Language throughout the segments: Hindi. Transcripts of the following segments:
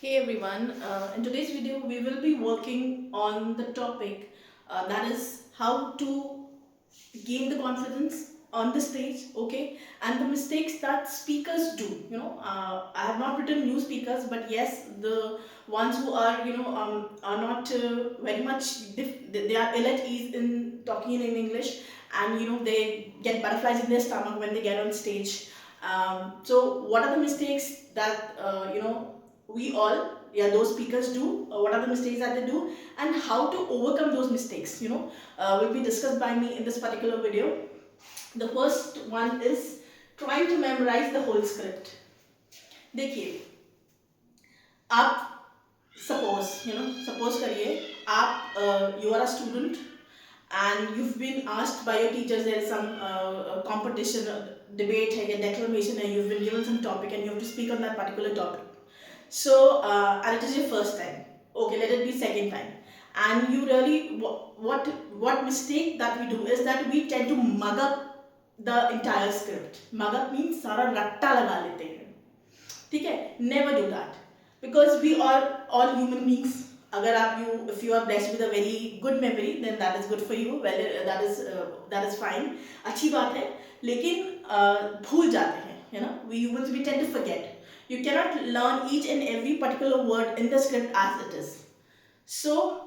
Hey everyone, in today's video we will be working on the topic that is how to gain the confidence on the stage, okay, and the mistakes that speakers do. I have not written new speakers, but yes, the ones who are, are not very much, they are ill at ease in talking in English, and they get butterflies in their stomach when they get on stage. So, what are the mistakes that, we all, yeah, those speakers do? What are the mistakes that they do, and how to overcome those mistakes? Will be discussed by me in this particular video. The first one is trying to memorize the whole script. देखिए, आप सपोज करिए आप you are a student and you've been asked by your teachers, there is some competition, debate है या declamation है, you've been given some topic and you have to speak on that particular topic. So, and it is your first time. Okay, let it be second time. And you really, what mistake that we do is that we tend to mug up the entire script. Mug up means सारा रट्टा लगा लेते हैं. ठीक है? Never do that. Because we are all human beings. अगर आप if you are blessed with a very good memory, then that is good for you. Well, that is fine. अच्छी बात है. लेकिन भूल जाते हैं, we humans, we tend to forget. You cannot learn each and every particular word in the script as it is. So,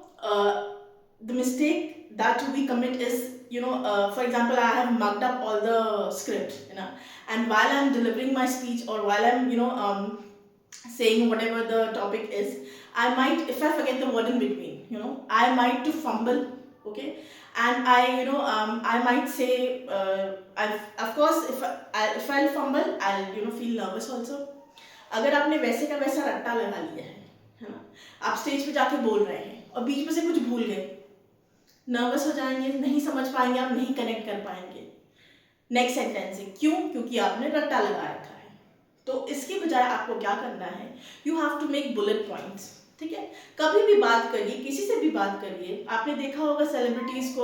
the mistake that we commit is, for example, I have mugged up all the script, and while I'm delivering my speech, or while I'm, saying whatever the topic is, I might, if I forget the word in between, I might to fumble, okay, and I might say, of course, if I'll fumble, I'll feel nervous also. अगर आपने वैसे का वैसा रट्टा लगा लिया है ना, आप स्टेज पे जाके बोल रहे हैं और बीच में से कुछ भूल गए, नर्वस हो जाएंगे, नहीं समझ पाएंगे, आप नहीं कनेक्ट कर पाएंगे नेक्स्ट सेंटेंस से. क्यों? क्योंकि आपने रट्टा लगा रखा है. तो इसकी बजाय आपको क्या करना है, you have to make bullet points. ठीक है? कभी भी बात करिए, किसी से भी बात करिए, आपने देखा होगा सेलिब्रिटीज को,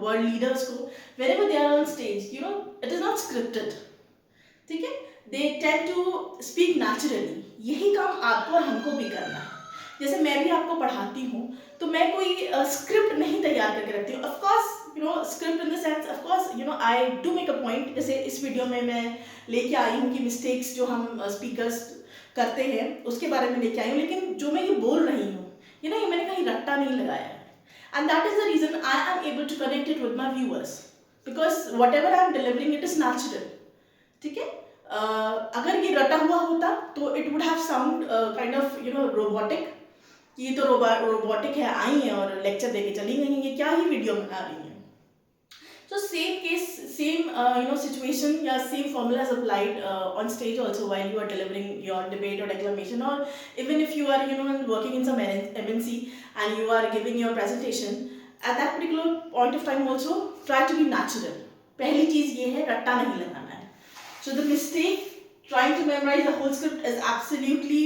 वर्ल्ड लीडर्स को, whenever they are on stage, it is not scripted. ठीक है? They tend to speak naturally. यही काम आपको और हमको भी करना है. जैसे मैं भी आपको पढ़ाती हूँ, तो मैं कोई स्क्रिप्ट नहीं तैयार करके रखती हूँ. Of course script in the sense, of course I do make a point. जैसे इस वीडियो में मैं लेके आई हूँ कि मिस्टेक्स जो हम स्पीकर्स करते हैं उसके बारे में लेके आई हूँ, लेकिन जो मैं ये बोल रही हूँ, ये मैंने कहीं रट्टा नहीं लगाया है. And that is the reason I am able to connect it with my viewers, because whatever I am delivering it is natural. ठीक है? अगर ये रटा हुआ होता तो it would have sound kind of robotic. ये तो रोबोटिक है, आई हैं और लेक्चर देके चली गई हैं, ये क्या ही वीडियो बना रही हैं. So same case, same situation, yeah, same formula is applied on stage also while you are delivering your debate or declamation, or even if you are working in some MNC and you are giving your presentation. At that particular point of time also try to be natural. पहली चीज ये है, रट्टा नहीं लगाना है. So the mistake, trying to memorize the whole script, is absolutely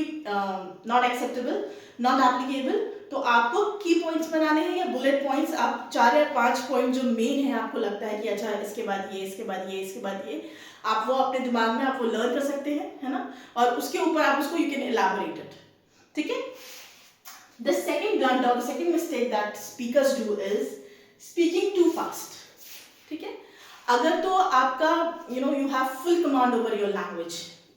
not acceptable, not applicable. तो आपको की पॉइंट्स बनाने हैं या बुलेट पॉइंट्स, आप 4 या 5 पॉइंट जो मेन है आपको लगता है कि अच्छा इसके बाद ये, इसके बाद ये, इसके बाद ये, आप वो अपने दिमाग में आप वो लर्न कर सकते हैं, है ना, और उसके ऊपर आप उसको यू कैन एलाबोरेट इट. ठीक है? The second blunder, the second mistake that speakers do is speaking too fast. ठीक है? अगर तो आपका you have full command over your language,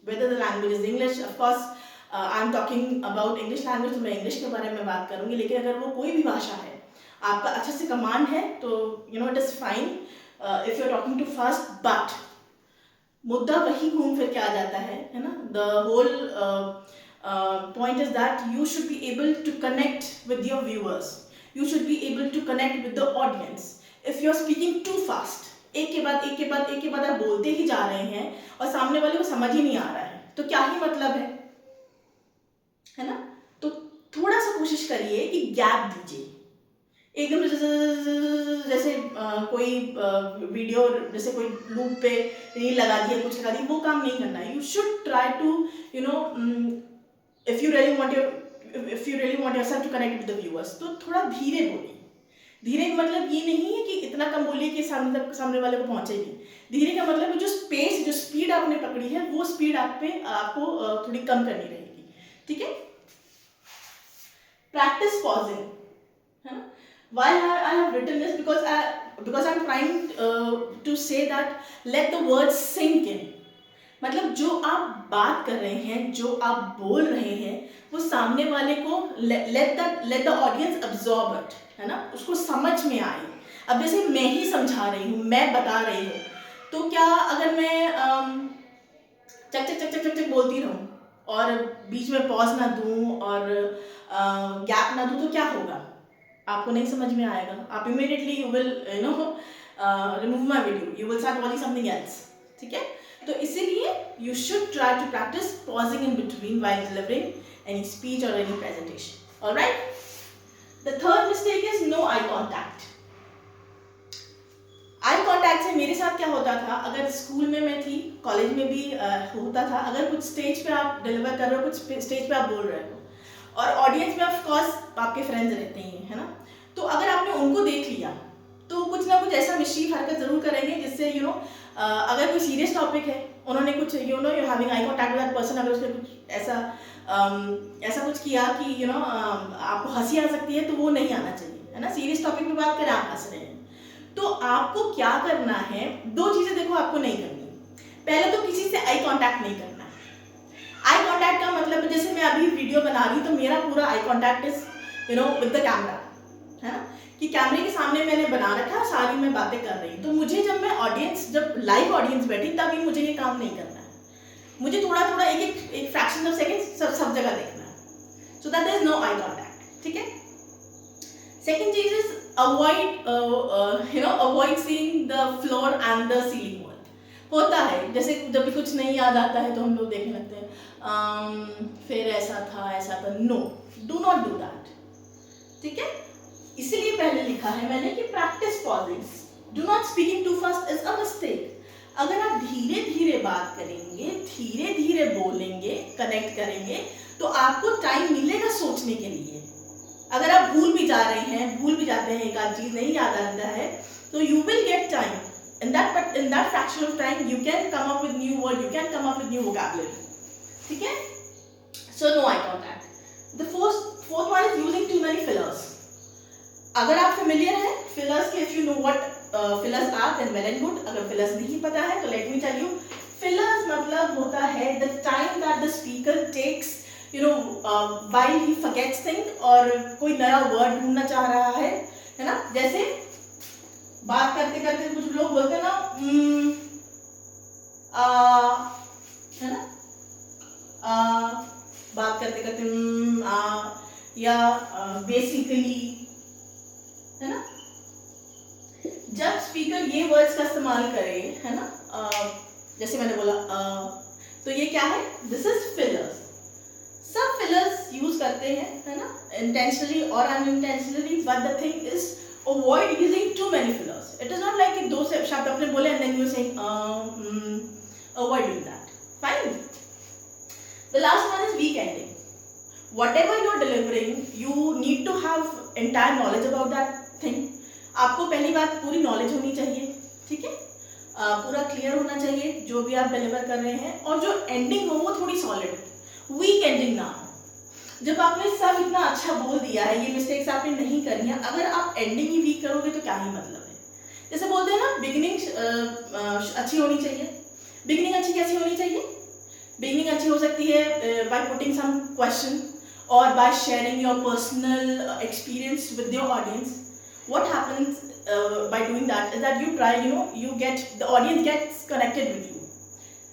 whether the language is English, of course I am talking about English language, तो मैं इंग्लिश के बारे में बात करूँगी. लेकिन अगर वो कोई भी भाषा है, आपका अच्छे से कमांड है, तो it is fine if you are talking too fast. But मुद्दा वही घूम फिर के आ जाता है ना. The whole point is that you should be able to connect with your viewers, you should be able to connect with the audience. If you are speaking too fast, एक के बाद एक के बाद एक के बाद आप बोलते ही जा रहे हैं और सामने वाले को समझ ही नहीं आ रहा है, तो क्या ही मतलब है ना. तो थोड़ा सा कोशिश करिए कि गैप दीजिए. एकदम जैसे कोई वीडियो, जैसे कोई लूप पे रील लगा दिया, कुछ लगा दी, वो काम नहीं करना है. You should try to if you really want yourself to connect with the viewers, तो थोड़ा धीरे बोलिए. धीरे का मतलब ये नहीं है कि इतना कम बोलिए कि सामने वाले को पहुंचेगी. धीरे का मतलब जो स्पेस, जो स्पीड आपने पकड़ी है, वो स्पीड आपको थोड़ी कम करनी रहेगी. ठीक है. Practice pausing, है ना. Why I have written this, because I'm trying to say that let the words sink in. मतलब जो आप बात कर रहे हैं, जो आप बोल रहे हैं, वो सामने वाले को let the audience absorb it, है ना, उसको समझ में आए. अब जैसे मैं ही समझा रही हूँ, मैं बता रही हूँ, तो क्या अगर मैं चक चक चक चक चक चक बोलती रहूँ और बीच में पॉज ना दूँ और गैप ना दूँ, तो क्या होगा? आपको नहीं समझ में आएगा. आप immediately you will remove my video, you will start watching something else. ठीक है. तो इसीलिए you should try to practice pausing in between while delivering any speech और any presentation. Alright. The third mistake is no eye contact. Eye contact से मेरे साथ क्या होता था, अगर स्कूल में मैं थी, कॉलेज में भी होता था, अगर कुछ स्टेज पे आप डिलीवर कर रहे हो, कुछ स्टेज पे आप बोल रहे हो और ऑडियंस में ऑफ कोर्स आपके फ्रेंड्स रहते ही, है ना, तो अगर आपने उनको देख लिया तो कुछ ना कुछ ऐसा मिशीफ हरकत जरूर करेंगे जिससे अगर कोई सीरियस टॉपिक है, उन्होंने कुछ you having eye contact with that person, अगर उसने कुछ ऐसा कुछ किया कि आपको हंसी आ सकती है, तो वो नहीं आना चाहिए, है ना. सीरियस टॉपिक पे बात करें, आप हंस रहे हैं, तो आपको क्या करना है, दो चीजें देखो आपको नहीं करनी. पहले तो किसी से आई कांटेक्ट नहीं करना है. आई कांटेक्ट का मतलब, जैसे मैं अभी वीडियो बना रही हूँ तो मेरा पूरा eye contact is with the camera, है ना, कि कैमरे के सामने मैंने बना रखा, सारी मैं बातें कर रही हूँ. तो मुझे जब लाइव ऑडियंस बैठी, तभी मुझे ये काम नहीं करना है. मुझे थोड़ा थोड़ा एक फ्रैक्शन ऑफ सेकेंड सब जगह देखना है. So that is no eye contact. ठीक है. Second चीज is avoid seeing the floor and the ceiling wall. होता है, जैसे जब भी कुछ नहीं याद आता है तो हम लोग देखने लगते हैं, फिर ऐसा था. No, do not do that. ठीक है. इसीलिए पहले लिखा है मैंने कि practice pausing. Do not speaking too fast is a mistake. अगर आप धीरे धीरे बात करेंगे, धीरे धीरे बोलेंगे, कनेक्ट करेंगे, तो आपको टाइम मिलेगा सोचने के लिए. अगर आप भूल भी जाते हैं, एक आध चीज नहीं याद आता है, तो you will get time. in that fraction of time you can come up with new word, you can come up with new vocabulary. ठीक है. So no eye contact. The fourth one is using too many fillers. अगर आप familiar हैं fillers के, if you know what fillers are, then well and good. अगर fillers नहीं पता है तो let me tell you. Fillers मतलब होता है the time that the speaker takes while he forgets things, और कोई नया वर्ड ढूंढना चाह रहा है ना. जैसे बात करते करते कुछ लोग बोलते हैं ना, है ना, बात करते करते या बेसिकली, है ना. जब स्पीकर ये वर्ड्स का इस्तेमाल करे, है ना, जैसे मैंने बोला तो ये क्या है, दिस इज फिलर्स. सब फिलर्स यूज करते हैं, है ना, इंटेंशनली और unintentionally, but the thing is avoid using too many fillers. It is not like कि दो से शब्द अपने बोले and then you saying avoid doing that. Fine. The last one is weak ending. Whatever you are delivering, you need to have entire knowledge about that thing. आपको पहली बात पूरी knowledge होनी चाहिए. ठीक है. पूरा clear होना चाहिए जो भी आप deliver कर रहे हैं, और जो ending हो वो थोड़ी solid हो. Weak ending ना हो. जब आपने सब इतना अच्छा बोल दिया है, ये मिस्टेक्स आपने नहीं करनी है, अगर आप एंडिंग ही वीक करोगे तो क्या ही मतलब है. जैसे बोलते हैं ना, बिगिनिंग अच्छी होनी चाहिए. बिगिनिंग अच्छी कैसी होनी चाहिए? बिगिनिंग अच्छी हो सकती है बाय पुटिंग सम क्वेश्चन और by sharing your personal experience with your audience. What happens by doing that is that you try you get the audience gets connected with you.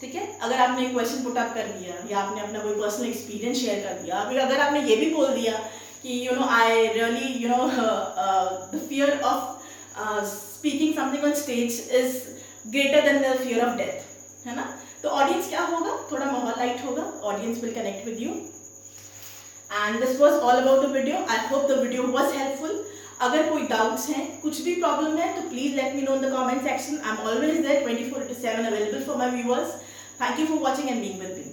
ठीक है. अगर आपने एक क्वेश्चन पुट अप कर दिया या आपने अपना कोई पर्सनल एक्सपीरियंस शेयर कर दिया, अगर आपने ये भी बोल दिया कि I really the fear of speaking something on stage is greater than the fear of death, है ना, तो ऑडियंस क्या होगा, थोड़ा माहौल लाइट होगा, audience will connect with you. And this was all about the video. I hope the video was helpful. अगर कोई डाउट्स हैं, कुछ भी प्रॉब्लम है, तो please let me know in the comment section. I am always there 24/7 available for my viewers. Thank you for watching and being with me.